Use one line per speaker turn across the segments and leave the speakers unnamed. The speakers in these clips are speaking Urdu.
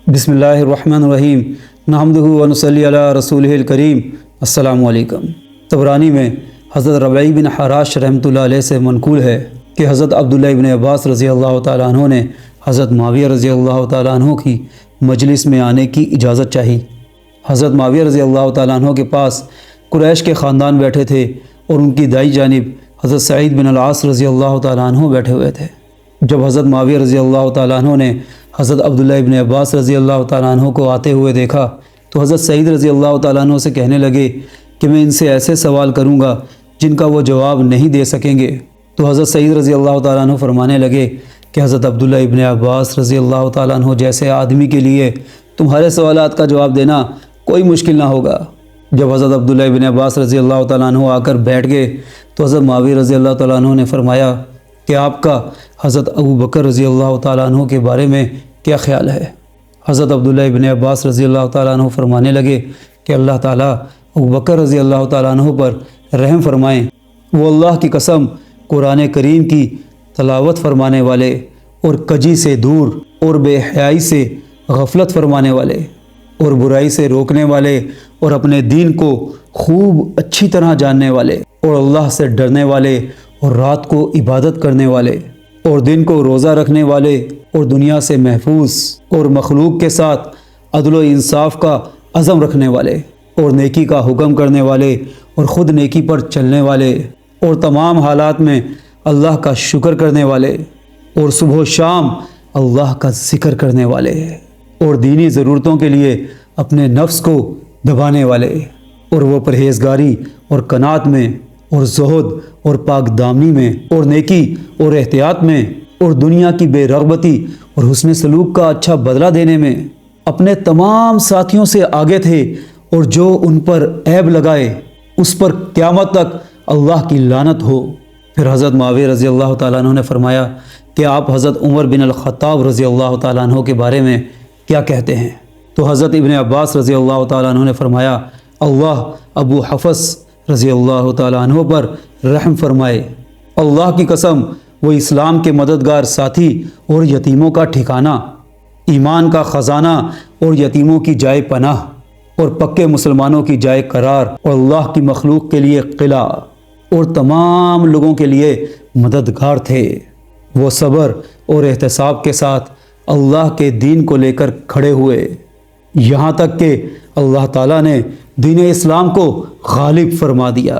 بسم اللہ الرحمن الرحیم نحمدہ و نصلی علی رسولہ الکریم۔ السلام علیکم۔ طبرانی میں حضرت ربعی بن حراش رحمۃ اللہ علیہ سے منقول ہے کہ حضرت عبداللہ بن عباس رضی اللہ تعالیٰ عنہ نے حضرت معاویہ رضی اللہ تعالیٰ عنہ کی مجلس میں آنے کی اجازت چاہی۔ حضرت معاویہ رضی اللہ تعالیٰ عنہ کے پاس قریش کے خاندان بیٹھے تھے اور ان کی دائیں جانب حضرت سعید بن العاص رضی اللہ تعالیٰ عنہ بیٹھے ہوئے تھے۔ جب حضرت معاویہ رضی اللہ تعالیٰ عنہ نے حضرت عبداللہ ابن عباس رضی اللہ تعالیٰ عنہ کو آتے ہوئے دیکھا تو حضرت سعید رضی اللہ تعالیٰ عنہ سے کہنے لگے کہ میں ان سے ایسے سوال کروں گا جن کا وہ جواب نہیں دے سکیں گے۔ تو حضرت سعید رضی اللہ تعالیٰ عنہ فرمانے لگے کہ حضرت عبداللہ ابن عباس رضی اللہ تعالیٰ عنہ جیسے آدمی کے لیے تمہارے سوالات کا جواب دینا کوئی مشکل نہ ہوگا۔ جب حضرت عبداللہ ابن عباس رضی اللہ تعالیٰ عنہ آ کر بیٹھ گئے تو حضرت معاویہ رضی اللہ تعالیٰ عنہ نے فرمایا کہ آپ کا حضرت ابو بکر رضی اللہ تعالیٰ عنہ کے بارے میں کیا خیال ہے؟ حضرت عبداللہ ابن عباس رضی اللہ تعالیٰ عنہ فرمانے لگے کہ اللہ تعالیٰ ابو بکر رضی اللہ تعالیٰ عنہ پر رحم فرمائیں، وہ اللہ کی قسم قرآن کریم کی تلاوت فرمانے والے اور کجی سے دور اور بے حیائی سے غفلت فرمانے والے اور برائی سے روکنے والے اور اپنے دین کو خوب اچھی طرح جاننے والے اور اللہ سے ڈرنے والے اور رات کو عبادت کرنے والے اور دن کو روزہ رکھنے والے اور دنیا سے محفوظ اور مخلوق کے ساتھ عدل و انصاف کا عزم رکھنے والے اور نیکی کا حکم کرنے والے اور خود نیکی پر چلنے والے اور تمام حالات میں اللہ کا شکر کرنے والے اور صبح و شام اللہ کا ذکر کرنے والے اور دینی ضرورتوں کے لیے اپنے نفس کو دبانے والے اور وہ پرہیزگاری اور قناعت میں اور زہد اور پاک دامنی میں اور نیکی اور احتیاط میں اور دنیا کی بے رغبتی اور حسن سلوک کا اچھا بدلہ دینے میں اپنے تمام ساتھیوں سے آگے تھے، اور جو ان پر عیب لگائے اس پر قیامت تک اللہ کی لعنت ہو۔ پھر حضرت معاویہ رضی اللہ تعالیٰ عنہ نے فرمایا کہ آپ حضرت عمر بن الخطاب رضی اللہ تعالیٰ عنہ کے بارے میں کیا کہتے ہیں؟ تو حضرت ابن عباس رضی اللہ تعالیٰ عنہ نے فرمایا اللہ ابو حفص رضی اللہ تعالیٰ عنہ پر رحم فرمائے، اللہ کی قسم وہ اسلام کے مددگار ساتھی اور یتیموں کا ٹھکانہ، ایمان کا خزانہ اور یتیموں کی جائے پناہ اور پکے مسلمانوں کی جائے قرار اور اللہ کی مخلوق کے لیے قلعہ اور تمام لوگوں کے لیے مددگار تھے۔ وہ صبر اور احتساب کے ساتھ اللہ کے دین کو لے کر کھڑے ہوئے، یہاں تک کہ اللہ تعالیٰ نے دین اسلام کو غالب فرما دیا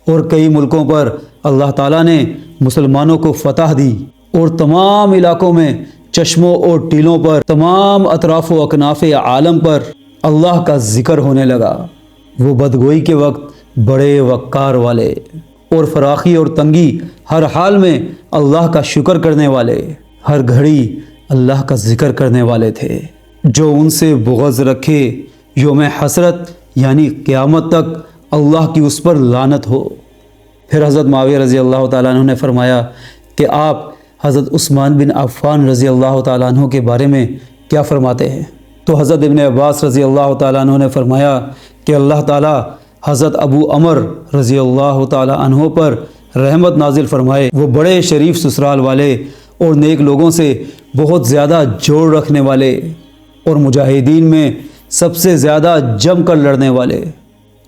اور کئی ملکوں پر اللہ تعالیٰ نے مسلمانوں کو فتح دی، اور تمام علاقوں میں چشموں اور ٹیلوں پر تمام اطراف و اکناف عالم پر اللہ کا ذکر ہونے لگا۔ وہ بدگوئی کے وقت بڑے وقار والے اور فراخی اور تنگی ہر حال میں اللہ کا شکر کرنے والے، ہر گھڑی اللہ کا ذکر کرنے والے تھے۔ جو ان سے بغض رکھے یوم حسرت یعنی قیامت تک اللہ کی اس پر لعنت ہو۔ پھر حضرت معاویہ رضی اللہ تعالیٰ عنہ نے فرمایا کہ آپ حضرت عثمان بن عفان رضی اللہ تعالیٰ عنہ کے بارے میں کیا فرماتے ہیں؟ تو حضرت ابن عباس رضی اللہ تعالیٰ عنہ نے فرمایا کہ اللہ تعالیٰ حضرت ابو عمر رضی اللہ تعالیٰ عنہ پر رحمت نازل فرمائے، وہ بڑے شریف سسرال والے اور نیک لوگوں سے بہت زیادہ جوڑ رکھنے والے اور مجاہدین میں سب سے زیادہ جم کر لڑنے والے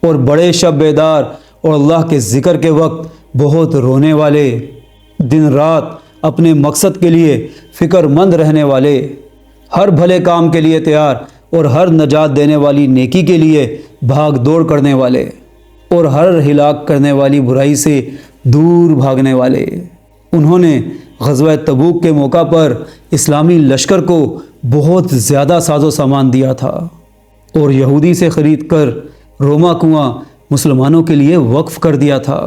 اور بڑے شب بیدار اور اللہ کے ذکر کے وقت بہت رونے والے، دن رات اپنے مقصد کے لیے فکر مند رہنے والے، ہر بھلے کام کے لیے تیار اور ہر نجات دینے والی نیکی کے لیے بھاگ دوڑ کرنے والے اور ہر ہلاک کرنے والی برائی سے دور بھاگنے والے۔ انہوں نے غزوہ تبوک کے موقع پر اسلامی لشکر کو بہت زیادہ ساز و سامان دیا تھا اور یہودی سے خرید کر روما کنواں مسلمانوں کے لیے وقف کر دیا تھا۔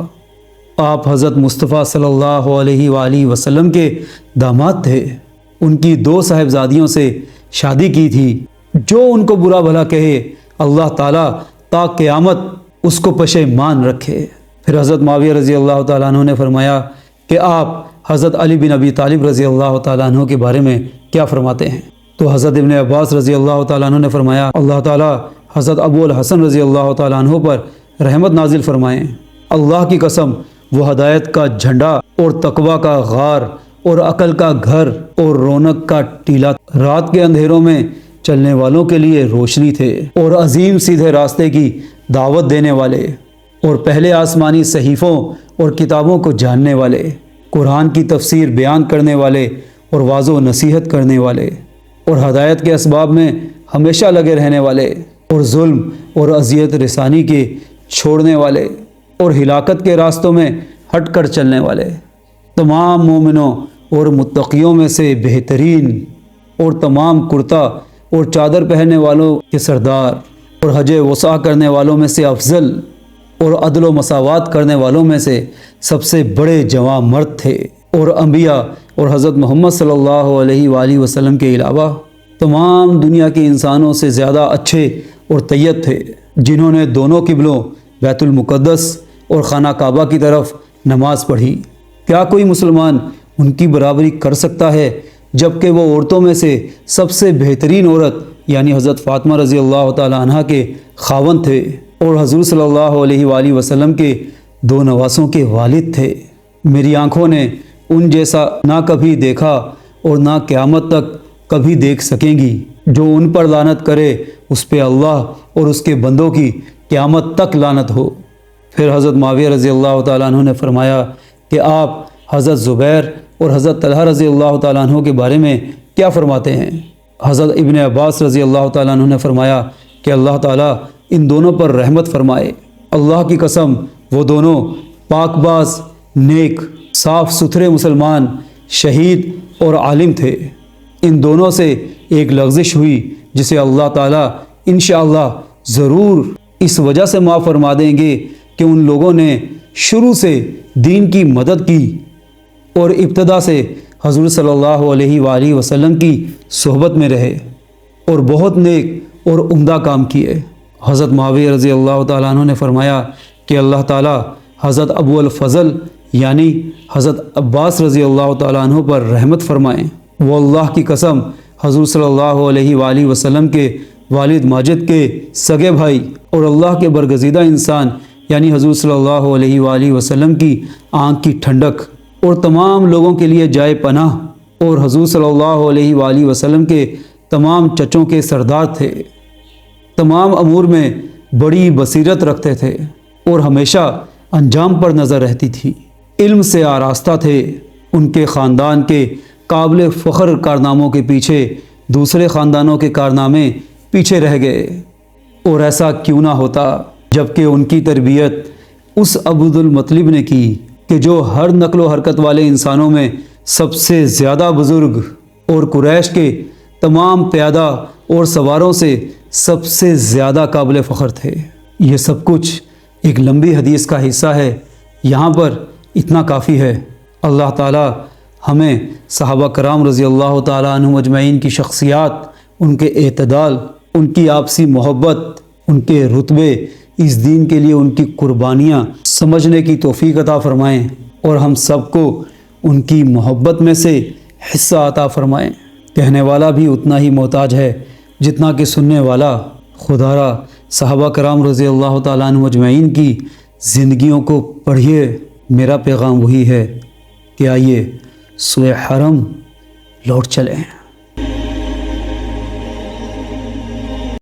آپ حضرت مصطفیٰ صلی اللہ علیہ وآلہ وسلم کے داماد تھے، ان کی 2 صاحبزادیوں سے شادی کی تھی۔ جو ان کو برا بھلا کہے اللہ تعالیٰ تا قیامت اس کو پشیمان رکھے۔ پھر حضرت معاویہ رضی اللہ تعالیٰ عنہ نے فرمایا کہ آپ حضرت علی بن ابی طالب رضی اللہ تعالیٰ عنہ کے بارے میں کیا فرماتے ہیں؟ تو حضرت ابن عباس رضی اللہ تعالیٰ عنہ نے فرمایا اللہ تعالیٰ حضرت ابو الحسن رضی اللہ تعالیٰ عنہ پر رحمت نازل فرمائیں، اللہ کی قسم وہ ہدایت کا جھنڈا اور تقوی کا غار اور عقل کا گھر اور رونق کا ٹیلا، رات کے اندھیروں میں چلنے والوں کے لیے روشنی تھے اور عظیم سیدھے راستے کی دعوت دینے والے اور پہلے آسمانی صحیفوں اور کتابوں کو جاننے والے، قرآن کی تفسیر بیان کرنے والے اور واضح و نصیحت کرنے والے اور ہدایت کے اسباب میں ہمیشہ لگے رہنے والے اور ظلم اور اذیت رسانی کے چھوڑنے والے اور ہلاکت کے راستوں میں ہٹ کر چلنے والے، تمام مومنوں اور متقیوں میں سے بہترین اور تمام کرتا اور چادر پہننے والوں کے سردار اور حج وسع کرنے والوں میں سے افضل اور عدل و مساوات کرنے والوں میں سے سب سے بڑے جواں مرد تھے، اور انبیاء اور حضرت محمد صلی اللہ علیہ وآلہ وسلم کے علاوہ تمام دنیا کے انسانوں سے زیادہ اچھے اور طیب تھے، جنہوں نے دونوں قبلوں بیت المقدس اور خانہ کعبہ کی طرف نماز پڑھی۔ کیا کوئی مسلمان ان کی برابری کر سکتا ہے جبکہ وہ عورتوں میں سے سب سے بہترین عورت یعنی حضرت فاطمہ رضی اللہ تعالی عنہ کے خاوند تھے اور حضور صلی اللہ علیہ وآلہ وسلم کے دو نواسوں کے والد تھے؟ میری آنکھوں نے ان جیسا نہ کبھی دیکھا اور نہ قیامت تک کبھی دیکھ سکیں گی۔ جو ان پر لعنت کرے اس پہ اللہ اور اس کے بندوں کی قیامت تک لعنت ہو۔ پھر حضرت معاویہ رضی اللہ تعالیٰ عنہ نے فرمایا کہ آپ حضرت زبیر اور حضرت طلحہ رضی اللہ تعالیٰ عنہ کے بارے میں کیا فرماتے ہیں؟ حضرت ابن عباس رضی اللہ تعالیٰ عنہ نے فرمایا کہ اللہ تعالیٰ ان دونوں پر رحمت فرمائے۔ اللہ کی قسم وہ دونوں پاک باز، نیک، صاف ستھرے مسلمان، شہید اور عالم تھے۔ ان دونوں سے ایک لغزش ہوئی جسے اللہ تعالیٰ انشاءاللہ ضرور اس وجہ سے معاف فرما دیں گے کہ ان لوگوں نے شروع سے دین کی مدد کی اور ابتدا سے حضور صلی اللہ علیہ وآلہ وسلم کی صحبت میں رہے اور بہت نیک اور عمدہ کام کیے۔ حضرت معاویہ رضی اللہ تعالیٰ عنہ نے فرمایا کہ اللہ تعالیٰ حضرت ابو الفضل یعنی حضرت عباس رضی اللہ تعالیٰ عنہ پر رحمت فرمائیں۔ وہ اللہ کی قسم حضور صلی اللہ علیہ وآلہ وسلم کے والد ماجد کے سگے بھائی اور اللہ کے برگزیدہ انسان یعنی حضور صلی اللہ علیہ وآلہ وسلم کی آنکھ کی ٹھنڈک اور تمام لوگوں کے لیے جائے پناہ اور حضور صلی اللہ علیہ وآلہ وسلم کے تمام چچوں کے سردار تھے۔ تمام امور میں بڑی بصیرت رکھتے تھے اور ہمیشہ انجام پر نظر رہتی تھی۔ علم سے آراستہ تھے۔ ان کے خاندان کے قابل فخر کارناموں کے پیچھے دوسرے خاندانوں کے کارنامے پیچھے رہ گئے، اور ایسا کیوں نہ ہوتا جبکہ ان کی تربیت اس عبد المطلب نے کی کہ جو ہر نقل و حرکت والے انسانوں میں سب سے زیادہ بزرگ اور قریش کے تمام پیادہ اور سواروں سے سب سے زیادہ قابل فخر تھے۔ یہ سب کچھ ایک لمبی حدیث کا حصہ ہے، یہاں پر اتنا کافی ہے۔ اللہ تعالی ہمیں صحابہ کرام رضی اللہ تعالیٰ عنہم اجمعین کی شخصیات، ان کے اعتدال، ان کی آپسی محبت، ان کے رتبے، اس دین کے لیے ان کی قربانیاں سمجھنے کی توفیق عطا فرمائیں، اور ہم سب کو ان کی محبت میں سے حصہ عطا فرمائیں۔ کہنے والا بھی اتنا ہی محتاج ہے جتنا کہ سننے والا۔ خدا را صحابہ کرام رضی اللہ تعالیٰ عنہ اجمعین کی زندگیوں کو پڑھیے۔ میرا پیغام وہی ہے کہ آئیے سوئے حرم لوٹ چلیں۔